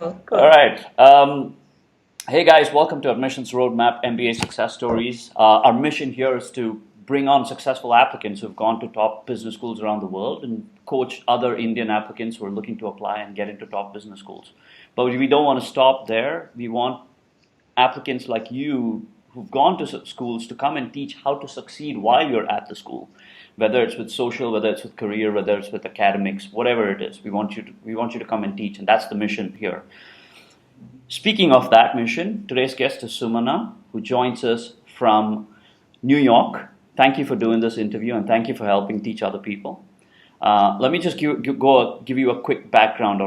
Cool, All cool. right. Hey guys, welcome to Admissions Roadmap MBA Success Stories. Our mission here is to bring on successful applicants who've gone to top business schools around the world and coach other Indian applicants who are looking to apply and get into top business schools. But we don't want to stop there. We want applicants like you who've gone to schools to come and teach how to succeed while you're at the school, whether it's with social, whether it's with career, whether it's with academics, whatever it is. We want you to come and teach, and that's the mission here. Speaking of that mission, today's guest is Sumana, who joins us from New York. Thank you for doing this interview, and thank you for helping teach other people. Let me just give you a quick background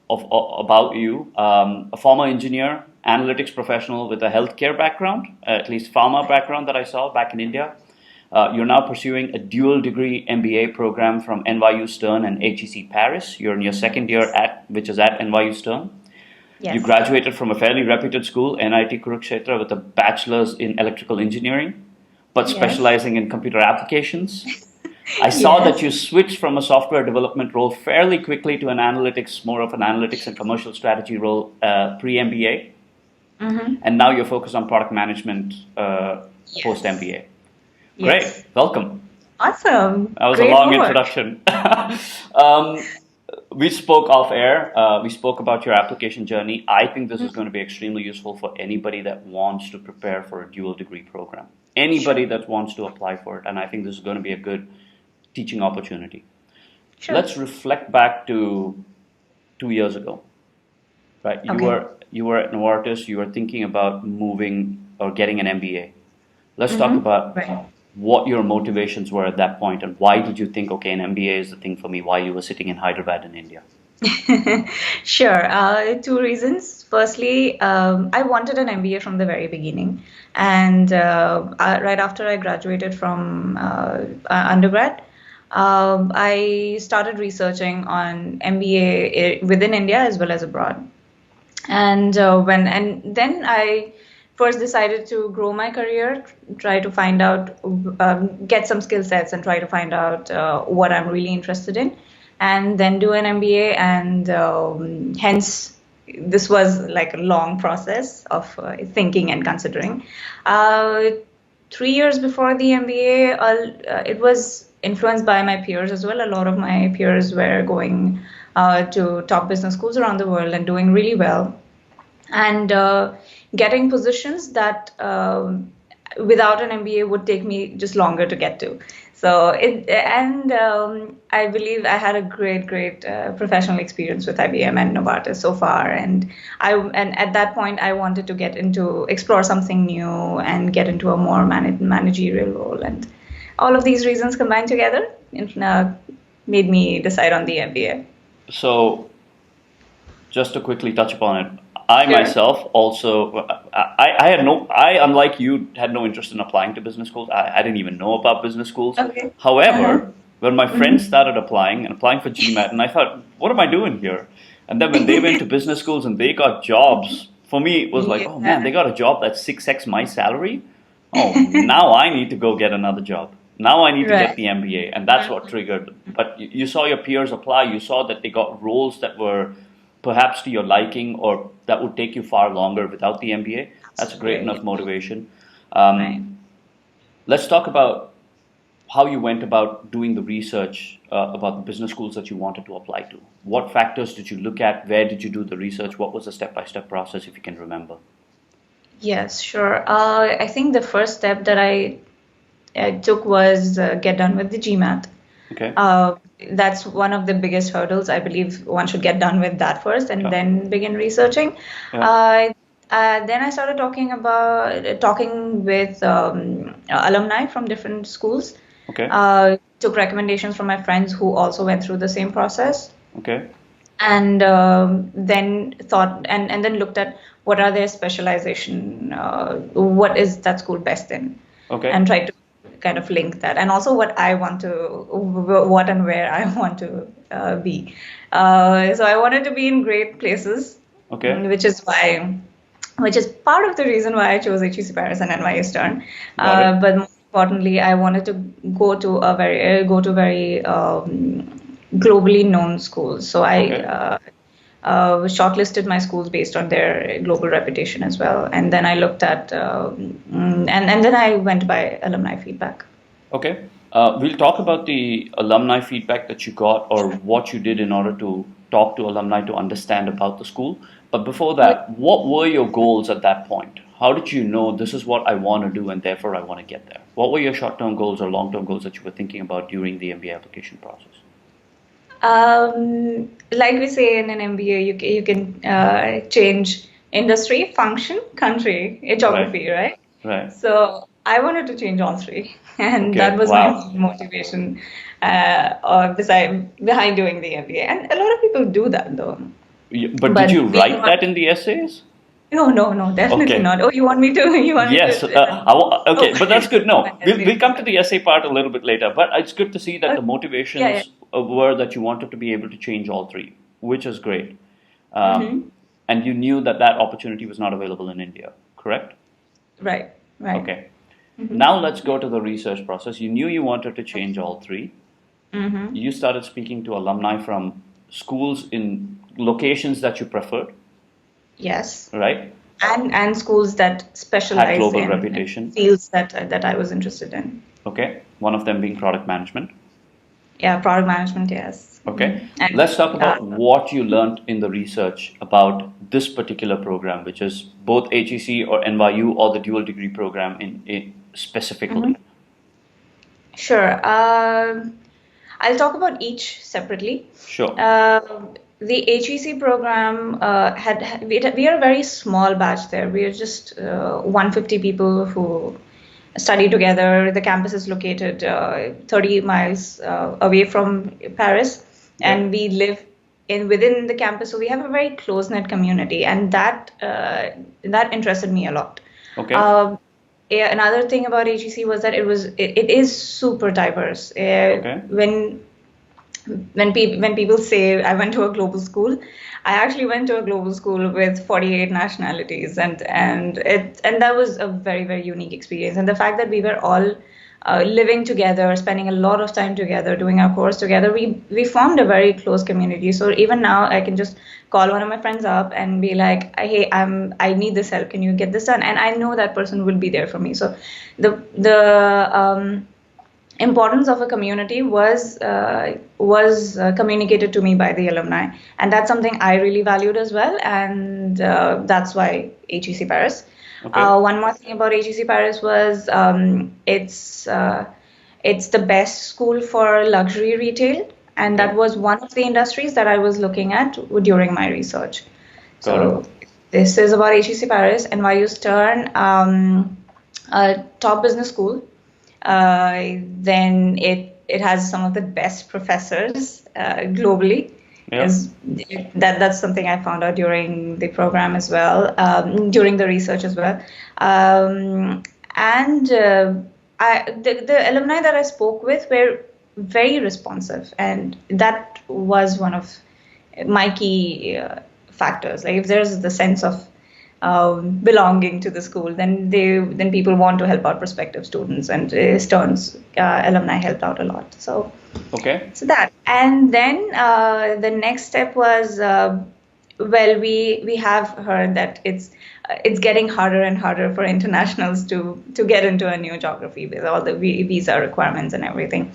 about you. A former engineer, analytics professional with a healthcare background, at least pharma background that I saw back in India. You're now pursuing a dual degree MBA program from NYU Stern and HEC Paris. You're in your second year which is at NYU Stern. You Yes. graduated from a fairly reputed school, NIT Kurukshetra, with a bachelor's in electrical engineering, but Yes. specializing in computer applications. I saw that Yes. you switched from a software development role fairly quickly to more of an analytics and commercial strategy role pre-MBA, Mm-hmm. and now you're focused on product management Yes. post-MBA. Yes. Great, welcome. Awesome. That was a Great long work. introduction. um, we spoke off air. We spoke about your application journey. I think this is going to be extremely useful for anybody that wants to prepare for a dual degree program. Anybody Sure. that wants to apply for it. And I think this is going to be a good teaching opportunity. Sure. Let's reflect back to 2 years ago. Right? You Okay. were you were at Novartis. You were thinking about moving or getting an MBA. Let's talk Mm-hmm. about Right. what your motivations were at that point and why did you think, okay, an MBA is the thing for me while you were sitting in Hyderabad in India? Sure. Two reasons. Firstly, I wanted an MBA from the very beginning, and right after I graduated from undergrad, I started researching on MBA within India as well as abroad. And then I first decided to grow my career, try to find out, get some skill sets, and try to find out what I'm really interested in, and then do an MBA. And hence, this was like a long process of thinking and considering. Uh, 3 years before the MBA, it was influenced by my peers as well. A lot of my peers were going to top business schools around the world and doing really well, and getting positions that without an MBA would take me just longer to get to. So I believe I had a great professional experience with IBM and Novartis so far, and at that point I wanted to explore something new and get into a more managerial role, and all of these reasons combined together made me decide on the MBA. So just to quickly touch upon it, I Sure. myself also, I unlike you, had no interest in applying to business schools. I didn't even know about business schools. Okay. Uh-huh. However, when my friends Mm-hmm. started applying for GMAT, and I thought, what am I doing here? And then when they went to business schools and they got jobs, for me it was like, oh man, Yeah. they got a job that's 6x my salary. Oh, now I need to go get another job. Now I need to get Right. the MBA, and that's what triggered. But you saw your peers apply. You saw that they got roles that were perhaps to your liking, or that would take you far longer without the MBA. That's a great enough Absolutely. motivation. Right. Let's talk about how you went about doing the research about the business schools that you wanted to apply to. What factors did you look at? Where did you do the research? What was the step-by-step process, if you can remember? Yes, sure. I think the first step that I took was get done with the GMAT. Okay. That's one of the biggest hurdles. I believe one should get done with that first and Yeah. then begin researching. Yeah. Then I started talking with alumni from different schools. Okay. Took recommendations from my friends who also went through the same process, Okay. and then thought and then looked at what are their specialization, what is that school best in, Okay. and tried to kind of link that, and also what and where I want to be. So I wanted to be in great places, Okay. which is part of the reason why I chose HEC Paris and NYU Stern. Got it. But more importantly, I wanted to go to very globally known schools. So Okay. shortlisted my schools based on their global reputation as well. And then I looked at, and then I went by alumni feedback. Okay. We'll talk about the alumni feedback that you got or what you did in order to talk to alumni to understand about the school. But before that, what were your goals at that point? How did you know this is what I want to do and therefore I want to get there? What were your short-term goals or long-term goals that you were thinking about during the MBA application process? Like we say in an MBA, you can change industry, function, country, geography, right? Right. So I wanted to change all three, and Okay. that was Wow. my motivation behind doing the MBA. And a lot of people do that though. But did you write that in the essays? No, definitely Okay. not. Oh, you want me to? You want Yes. me to? Okay, but that's good. No, My we'll essay. come to the essay part a little bit later. But it's good to see that the Yeah, yeah. motivations were that you wanted to be able to change all three, which is great. And you knew that that opportunity was not available in India, correct? Right. Okay. Now let's go to the research process. You knew you wanted to change all three. You started speaking to alumni from schools in locations that you preferred, Yes. right? And schools that Had specialize global in reputation. fields that I was interested in. Okay. One of them being product management. Yeah, product management, yes. Okay. And Let's talk about what you learned in the research about this particular program, which is both HEC or NYU or the dual degree program in specifically. Sure. I'll talk about each separately. Sure. The HEC program we are a very small batch there. We are just 150 people who study together. The campus is located 30 miles away from Paris, and we live within the campus. So we have a very close-knit community, and that interested me a lot. Okay. Another thing about HEC was that it is super diverse. Okay. When people say I went to a global school, I actually went to a global school with 48 nationalities, and that was a very, very unique experience. And the fact that we were all living together, spending a lot of time together, doing our course together, we formed a very close community. So even now, I can just call one of my friends up and be like, "Hey, I need this help. Can you get this done?" And I know that person will be there for me. So the importance of a community was communicated to me by the alumni, and that's something I really valued as well, and that's why HEC Paris. Okay. One more thing about HEC Paris was it's the best school for luxury retail, and that was one of the industries that I was looking at during my research. So this is about HEC Paris, NYU Stern, a top business school. Then it has some of the best professors globally. Yeah. That's something I found out during the program as well, during the research as well. The alumni that I spoke with were very responsive, and that was one of my key factors. Like if there's the sense of belonging to the school, then people want to help out prospective students, and Stern's alumni helped out a lot. So that, and then the next step was we have heard that it's getting harder and harder for internationals to get into a new geography with all the visa requirements and everything.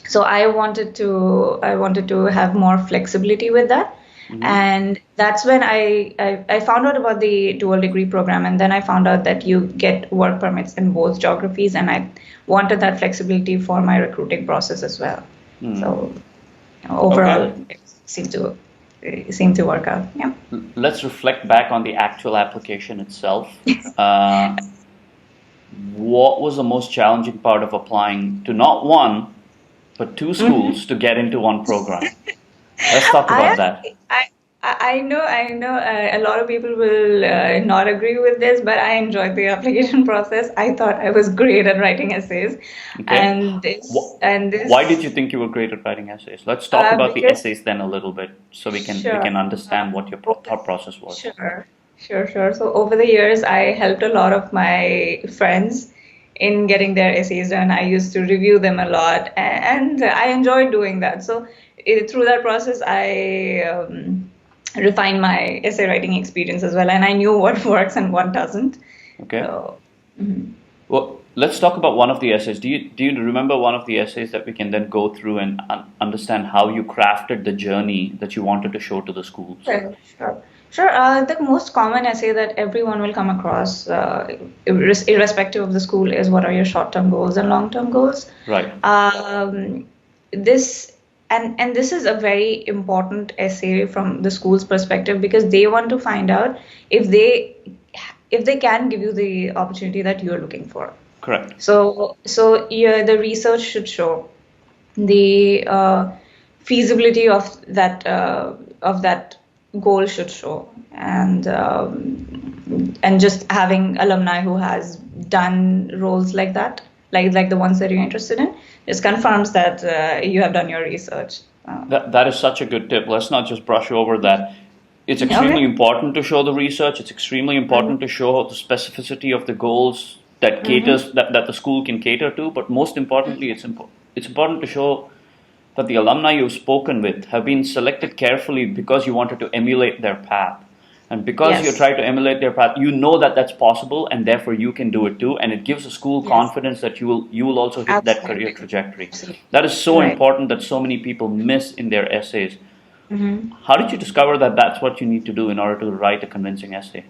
So I wanted to have more flexibility with that. And that's when I found out about the dual degree program, and then I found out that you get work permits in both geographies, and I wanted that flexibility for my recruiting process as well. So overall, it seemed to work out. Yeah. Let's reflect back on the actual application itself. What was the most challenging part of applying to not one, but two schools to get into one program? Let's talk about that. I know a lot of people will not agree with this, but I enjoyed the application process. I thought I was great at writing essays. Okay. And this. Why did you think you were great at writing essays? Let's talk about the essays then a little bit, so we can understand what your thought process was. Sure. So over the years, I helped a lot of my friends in getting their essays done. I used to review them a lot, and I enjoyed doing that. So through that process, refine my essay writing experience as well. And I knew what works and what doesn't. Okay. So, Well, let's talk about one of the essays. Do you remember one of the essays that we can then go through and understand how you crafted the journey that you wanted to show to the schools? sure. Sure. The most common essay that everyone will come across, irrespective of the school, is what are your short-term goals and long-term goals. Right. This and this is a very important essay from the school's perspective, because they want to find out if they can give you the opportunity that you're looking for. Correct. So yeah, the research should show the feasibility of that goal should show, and just having alumni who has done roles like that, like the ones that you're interested in, just confirms that you have done your research. That is such a good tip. Let's not just brush over that. It's extremely important to show the research. It's extremely important to show the specificity of the goals that caters that the school can cater to. But most importantly, it's important to show that the alumni you've spoken with have been selected carefully because you wanted to emulate their path. And because you try to emulate their path, you know that that's possible, and therefore you can do it too. And it gives the school confidence that you will also hit that career trajectory. That is so important that so many people miss in their essays. How did you discover that that's what you need to do in order to write a convincing essay?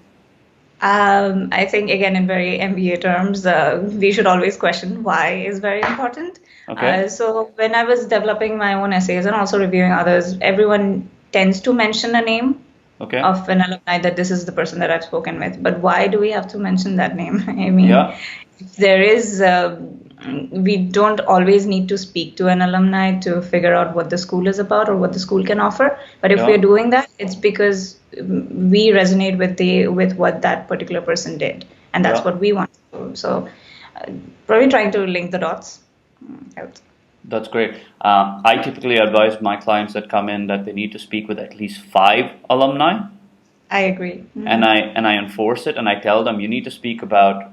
I think, again, in very MBA terms, we should always question why is very important. Okay. So when I was developing my own essays and also reviewing others, everyone tends to mention a name of an alumni, that this is the person that I've spoken with. But why do we have to mention that name? I mean, there is, we don't always need to speak to an alumni to figure out what the school is about or what the school can offer. But if we're doing that, it's because we resonate with what that particular person did, and that's what we want to do. So probably trying to link the dots helps. That's great. I typically advise my clients that come in that they need to speak with at least 5 alumni. I agree. And I enforce it, and I tell them you need to speak about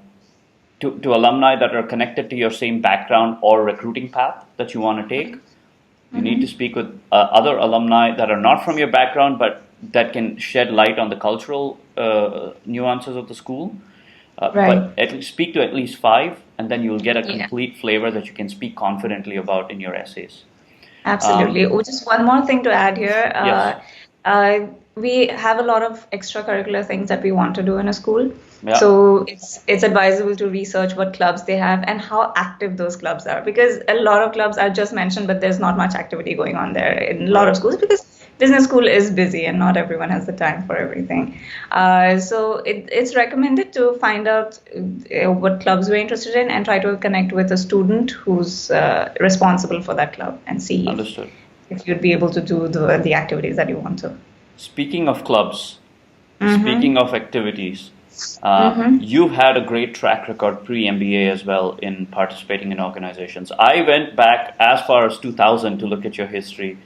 to alumni that are connected to your same background or recruiting path that you want to take. You need to speak with other alumni that are not from your background, but that can shed light on the cultural nuances of the school. But at least speak to at least 5, and then you'll get a complete flavor that you can speak confidently about in your essays. Absolutely. Just one more thing to add here. We have a lot of extracurricular things that we want to do in a school. So it's advisable to research what clubs they have and how active those clubs are, because a lot of clubs are just mentioned, but there's not much activity going on there in a lot of schools, because business school is busy and not everyone has the time for everything. So it's recommended to find out what clubs we're interested in and try to connect with a student who's responsible for that club and see if you'd be able to do the activities that you want to. Speaking of clubs, speaking of activities, you've had a great track record pre-MBA as well in participating in organizations. I went back as far as 2000 to look at your history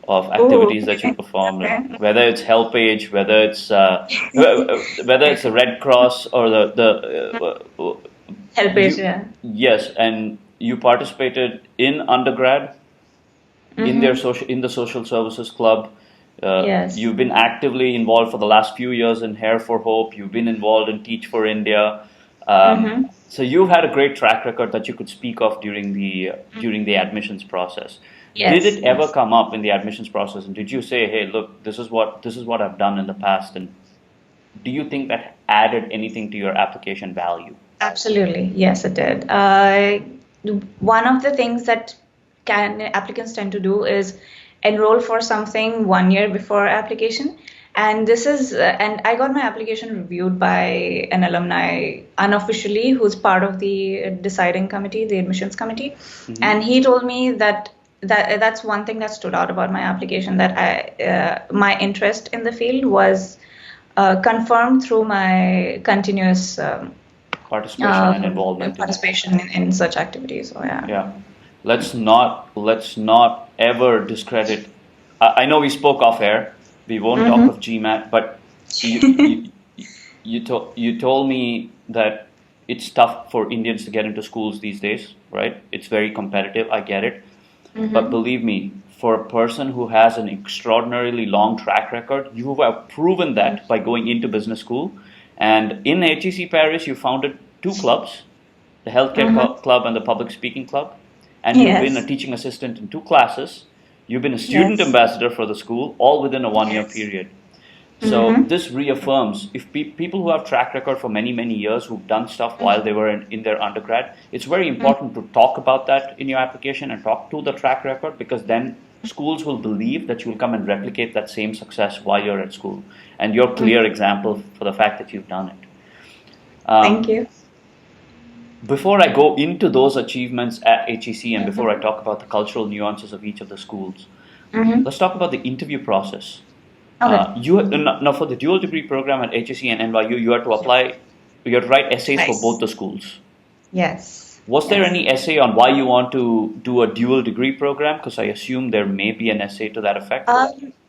of activities that you performed, whether it's HelpAge, whether it's the Red Cross or the HelpAge. Yes, and you participated in undergrad in the social services club. You've been actively involved for the last few years in Hair for Hope. You've been involved in Teach for India. So you've had a great track record that you could speak of during the admissions process. Did it ever come up in the admissions process, and did you say, "Hey, look, this is what I've done in the past," and do you think that added anything to your application value? Absolutely, yes, it did. One of the things that applicants tend to do is enroll for something 1 year before application. And and I got my application reviewed by an alumni unofficially who's part of the deciding committee, the admissions committee. And he told me that's one thing that stood out about my application, that my interest in the field was confirmed through my continuous participation and involvement in such activities. So let's not ever discredit. I know we spoke off air. We won't talk of GMAT, but you told me that it's tough for Indians to get into schools these days, right? It's very competitive. I get it. But believe me, for a person who has an extraordinarily long track record. You have proven that by going into business school. And in HEC Paris, you founded two clubs, the healthcare club and the public speaking club. And you've been a Yes. teaching assistant in two classes. You've been a student Yes. ambassador for the school, all within a 1 year Yes. period. So Mm-hmm. this reaffirms if people who have track record for many, many years who've done stuff while they were in their undergrad, it's very important to talk about that in your application and talk to the track record, because then schools will believe that you will come and replicate that same success while you're at school. And you're a clear example for the fact that you've done it. Thank you. Before I go into those achievements at HEC and before I talk about the cultural nuances of each of the schools, let's talk about the interview process. Okay. Now for the dual degree program at HEC and NYU, you had to apply, you had to write essays for Nice. both the schools. Yes. Was there Yes. any essay on why you want to do a dual degree program? Because I assume there may be an essay to that effect.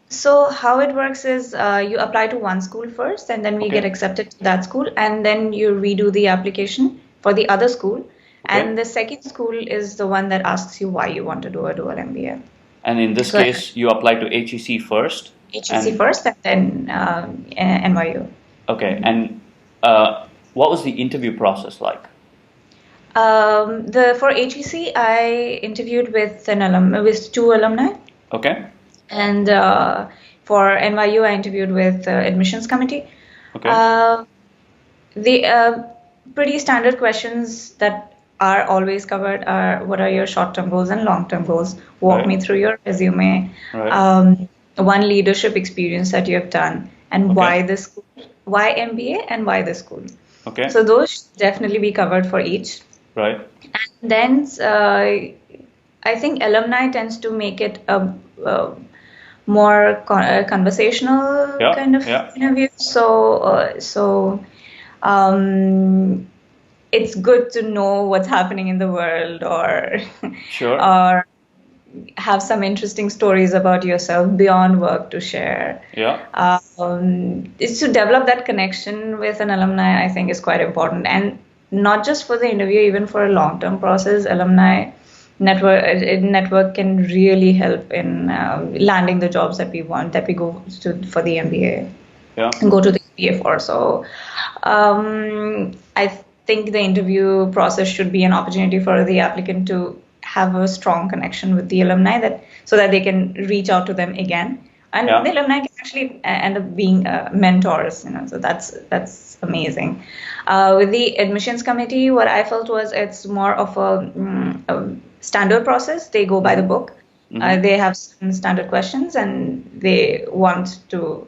So how it works is you apply to one school first, and then we get Okay. accepted to that school, and then you redo the application for the other school. Okay. And the second school is the one that asks you why you want to do a dual MBA. And in this So case, you apply to HEC first. HEC And first, and then NYU. okay, and what was the interview process like? For HEC, I interviewed with two alumni, Okay. and for NYU, I interviewed with admissions committee. Okay. The pretty standard questions that are always covered are: what are your short-term goals and long-term goals? Walk me through your resume. Right. One leadership experience that you have done, and why this school, why MBA, and why this school. Okay. So those should definitely be covered for each. Right. And then I think alumni tends to make it a more conversational kind of interview. So it's good to know what's happening in the world, or Sure. or have some interesting stories about yourself beyond work to share. Yeah. It's to develop that connection with an alumni, I think, is quite important. And not just for the interview, even for a long-term process, alumni network can really help in landing the jobs that we want, that we go to for the MBA, and go to the MBA for. So I think the interview process should be an opportunity for the applicant to have a strong connection with the alumni, so that they can reach out to them again. And the alumni can actually end up being mentors, so that's amazing. With the admissions committee, what I felt was it's more of a standard process. They go by the book. They have some standard questions, and they want to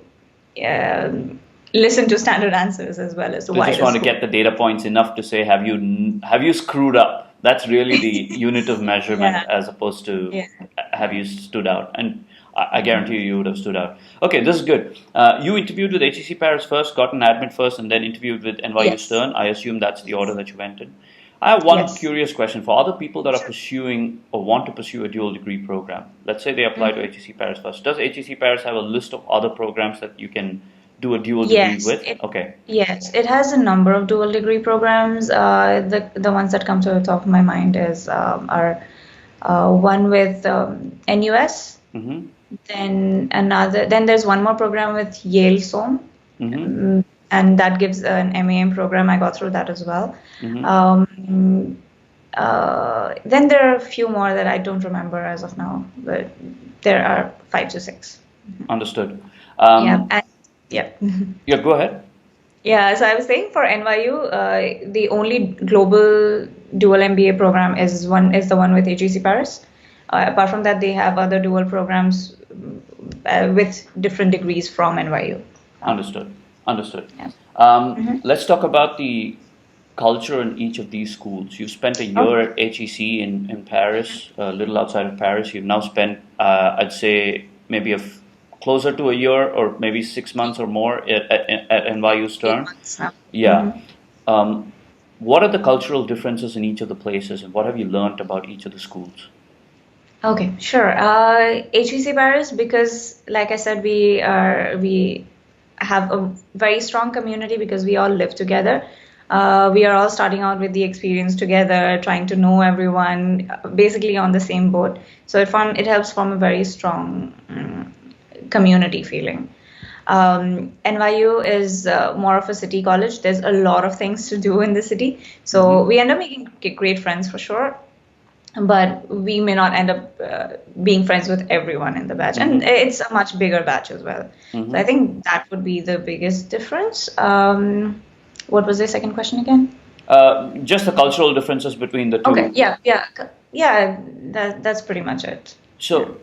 listen to standard answers as well as to why. They just want to get the data points enough to say, have you screwed up? That's really the unit of measurement, as opposed to have you stood out. And I guarantee you would have stood out. Okay, this is good. You interviewed with HEC Paris first, got an admit first, and then interviewed with NYU Stern. I assume that's the order that you went in. I have one curious question for other people that are pursuing or want to pursue a dual degree program. Let's say they apply to HEC Paris first. Does HEC Paris have a list of other programs that you can do a dual degree with? Yes, it has a number of dual degree programs. The ones that come to the top of my mind is are one with NUS. Then there's one more program with Yale SOM, and that gives an MAM program. I got through that as well. Then there are a few more that I don't remember as of now, but there are 5 to 6. Understood. Yeah, go ahead. Yeah, so I was saying for NYU, the only global dual MBA program is the one with HEC Paris. Apart from that, they have other dual programs with different degrees from NYU. Understood. Yeah. Let's talk about the culture in each of these schools. You spent a year at HEC in Paris, a little outside of Paris. You've now spent, I'd say, maybe closer to a year, or maybe 6 months or more at NYU Stern. 8 months now. Yeah. What are the cultural differences in each of the places, and what have you learned about each of the schools? Okay, sure. HEC Paris, because like I said, we have a very strong community because we all live together. We are all starting out with the experience together, trying to know everyone, basically on the same boat. So it helps form a very strong community feeling. NYU is more of a city college. There's a lot of things to do in the city. So we end up making great friends for sure. But we may not end up being friends with everyone in the batch. And it's a much bigger batch as well. So I think that would be the biggest difference. What was the second question again? Just the cultural differences between the two. Okay, yeah, that's pretty much it. So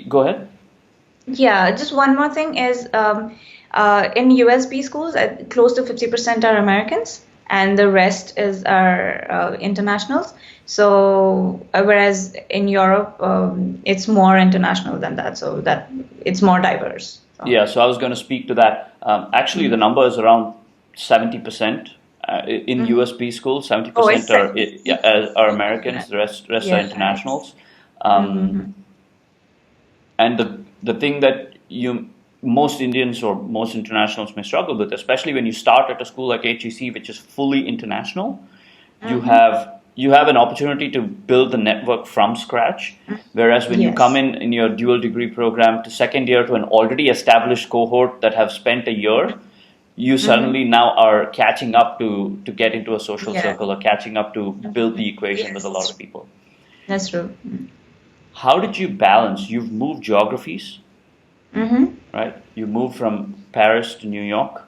go ahead. Yeah, just one more thing is in USB schools, close to 50% are Americans, and the rest are internationals. So whereas in Europe, it's more international than that, so that it's more diverse. So. Yeah, so I was going to speak to that. Actually, the number is around 70% in USB schools. 70% are Americans. The rest are internationals. And the thing that most Indians or most internationals may struggle with, especially when you start at a school like HEC, which is fully international, you have an opportunity to build the network from scratch. Whereas when you come in your dual degree program to second year to an already established cohort that have spent a year, you suddenly now are catching up to get into a social circle, or catching up to build the equation with a lot of people. That's true. How did you balance? You've moved geographies, right? You moved from Paris to New York.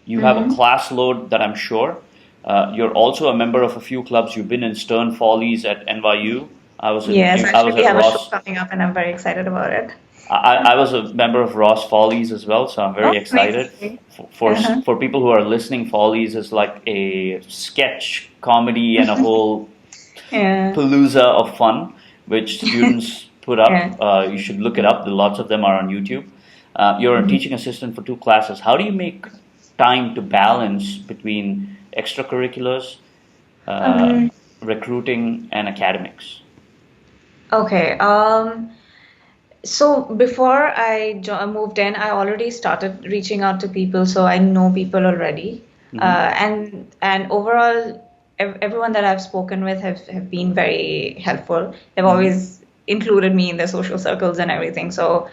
You have a class load that I'm sure. You're also a member of a few clubs. You've been in Stern Follies at NYU. I was we have a show coming up, and I'm very excited about it. I was a member of Ross Follies as well, so I'm very excited. For people who are listening, Follies is like a sketch comedy and a whole palooza of fun, which students put up. You should look it up. Lots of them are on YouTube. You're a teaching assistant for 2 classes. How do you make time to balance between extracurriculars, recruiting, and academics? Okay. So before I moved in, I already started reaching out to people, so I know people already. And overall, everyone that I've spoken with have been very helpful. They've always included me in their social circles and everything. So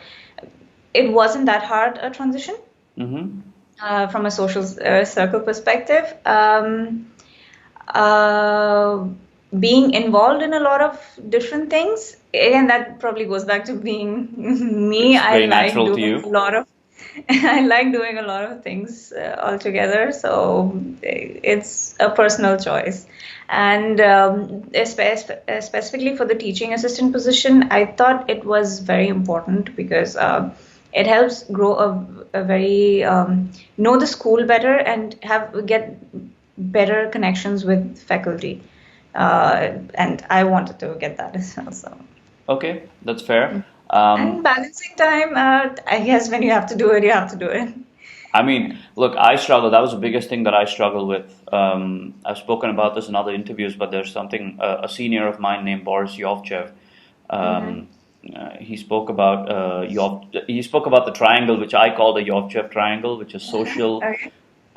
it wasn't that hard a transition from a social circle perspective. Being involved in a lot of different things, and that probably goes back to being me. I like doing a lot of things altogether. So it's a personal choice. And specifically for the teaching assistant position, I thought it was very important because it helps grow a very know the school better and get better connections with faculty. And I wanted to get that as well. So. Okay, that's fair. And balancing time, I guess when you have to do it, you have to do it. I mean, look, I struggle. That was the biggest thing that I struggle with. I've spoken about this in other interviews, but there's something, a senior of mine named Boris Yovchev. He spoke about the triangle, which I call the Yovchev triangle, which is social,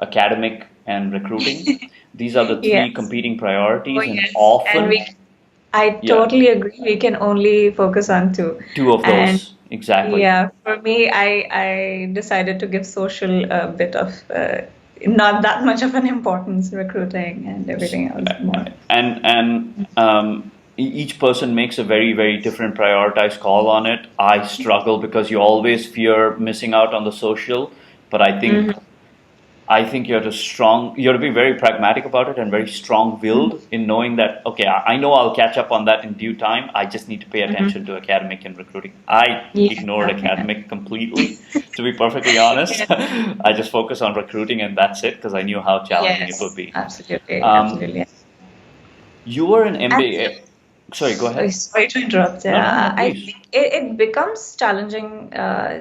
academic, and recruiting. These are the 3 competing priorities, and often. I totally agree. We can only focus on 2. 2 of those, exactly. Yeah, for me, I decided to give social a bit of not that much of an importance, recruiting and everything else more. And each person makes a very, very different prioritized call on it. I struggle because you always fear missing out on the social, but I think you have to be very pragmatic about it and very strong-willed in knowing that, okay, I know I'll catch up on that in due time. I just need to pay attention to academic and recruiting. I ignored academic completely, to be perfectly honest. I just focus on recruiting and that's it, because I knew how challenging it would be. Absolutely. You were an MBA. Sorry, go ahead. Sorry to interrupt. No, I think it becomes challenging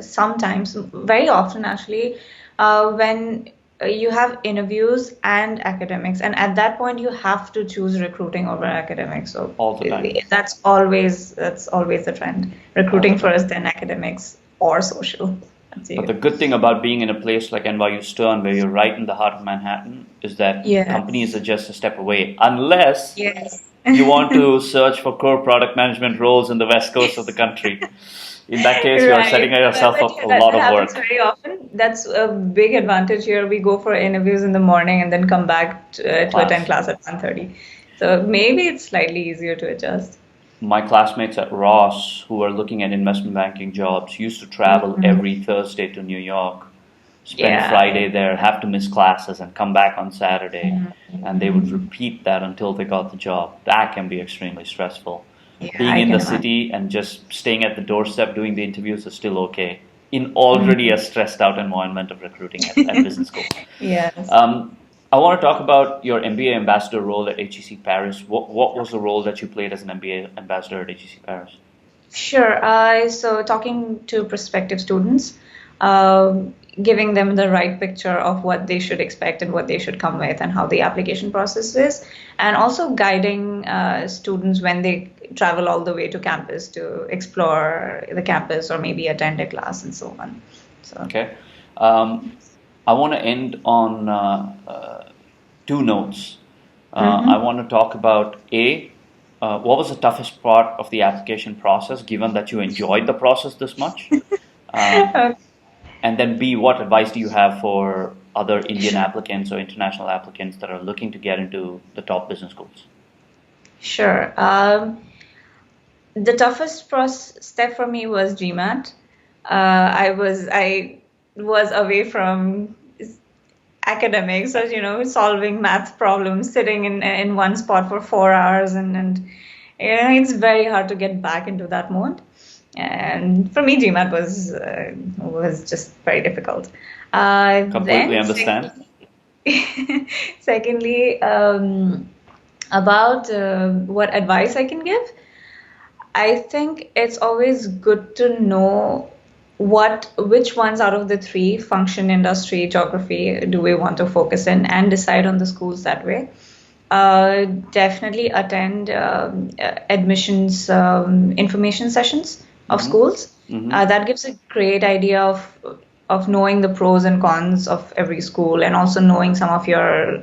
sometimes, very often actually, when you have interviews and academics, and at that point you have to choose recruiting over academics. So all the time. That's always the trend. Recruiting first, then academics or social. That's But the you. good thing about being in a place like NYU Stern, where you're right in the heart of Manhattan, is that companies are Yes. just a step away, unless Yes. you want to search for core product management roles in the west coast of the country. In that case, you are setting Right. yourself But up yeah, for a that lot of happens work. very often. That's a big advantage here. We go for interviews in the morning and then come back to attend Class. class at 1:30. So maybe it's slightly easier to adjust. My classmates at Ross who are looking at investment banking jobs used to travel Mhm. every Thursday to New York, spend Yeah. Friday there, have to miss classes, and come back on Saturday. And they would Mhm. repeat that until they got the job. That can be extremely stressful. Yeah, Being I in the can imagine. city and just staying at the doorstep doing the interviews is still okay in already a Mhm. stressed out environment of recruiting at business school. Yes. Um, I want to talk about your MBA ambassador role at HEC Paris. What was the role that you played as an MBA ambassador at HEC Paris? Sure. So talking to prospective students, giving them the right picture of what they should expect and what they should come with and how the application process is, and also guiding students when they travel all the way to campus to explore the campus or maybe attend a class and so on. So, Okay. Um, I want to end on two notes. I mhm. want to talk about what was the toughest part of the application process, given that you enjoyed the process this much? Um, and then B, what advice do you have for other Indian Sure. applicants or international applicants that are looking to get into the top business schools? Sure. The toughest step for me was GMAT. I was away from academics, so solving math problems, sitting in one spot for 4 hours, and it's very hard to get back into that mode. And for me, GMAT was just very difficult. Completely Then understand. secondly, secondly, about what advice I can give. I think it's always good to know which ones out of the three, function, industry, geography, do we want to focus in and decide on the schools that way. Definitely attend admissions information sessions of Mm-hmm. schools. Mm-hmm. That gives a great idea of knowing the pros and cons of every school and also knowing some of your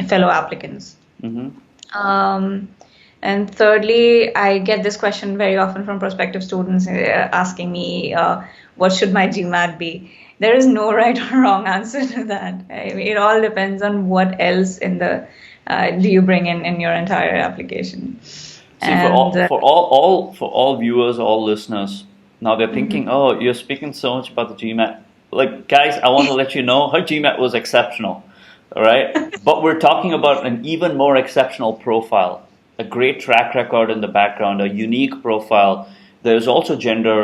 fellow applicants. Mm-hmm. Um, and thirdly, I get this question very often from prospective students asking me, what should my GMAT be? There is no right or wrong answer to that. I mean, it all depends on what else in the do you bring in your entire application. See, for And all for all viewers, all listeners, now they're thinking, mhm. oh, you're speaking so much about the GMAT. Like, guys, I want to let you know her GMAT was exceptional, all right? But we're talking about an even more exceptional profile, a great track record in the background, a unique profile. There's also gender.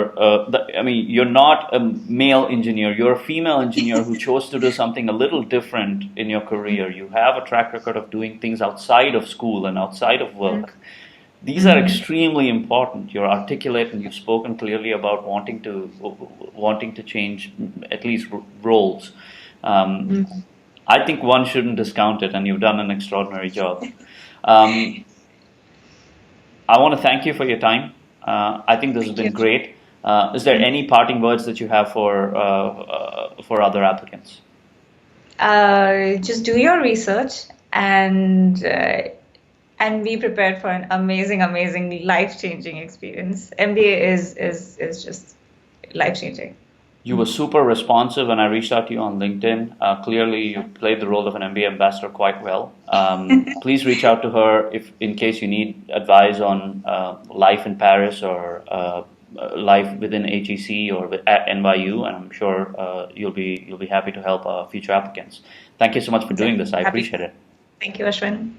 I mean, you're not a male engineer. You're a female engineer who chose to do something a little different in your career. You have a track record of doing things outside of school and outside of work. These are Mhm. extremely important. You're articulate and you've spoken clearly about wanting to change at least roles. Um, Mhm. I think one shouldn't discount it, and you've done an extraordinary job. Um, I want to thank you for your time. I think this has Thank you. been great. Is there any parting words that you have for other applicants? Just do your research and be prepared for an amazing, amazing, life-changing experience. MBA is just life-changing. You were super responsive when I reached out to you on LinkedIn. Clearly, you Mhm. played the role of an MBA ambassador quite well. Please reach out to her if, in case you need advice on life in Paris or life within HEC or at NYU, and I'm sure you'll be happy to help future applicants. Thank you so much for doing this. Definitely I happy. appreciate it. Thank you, Ashwin.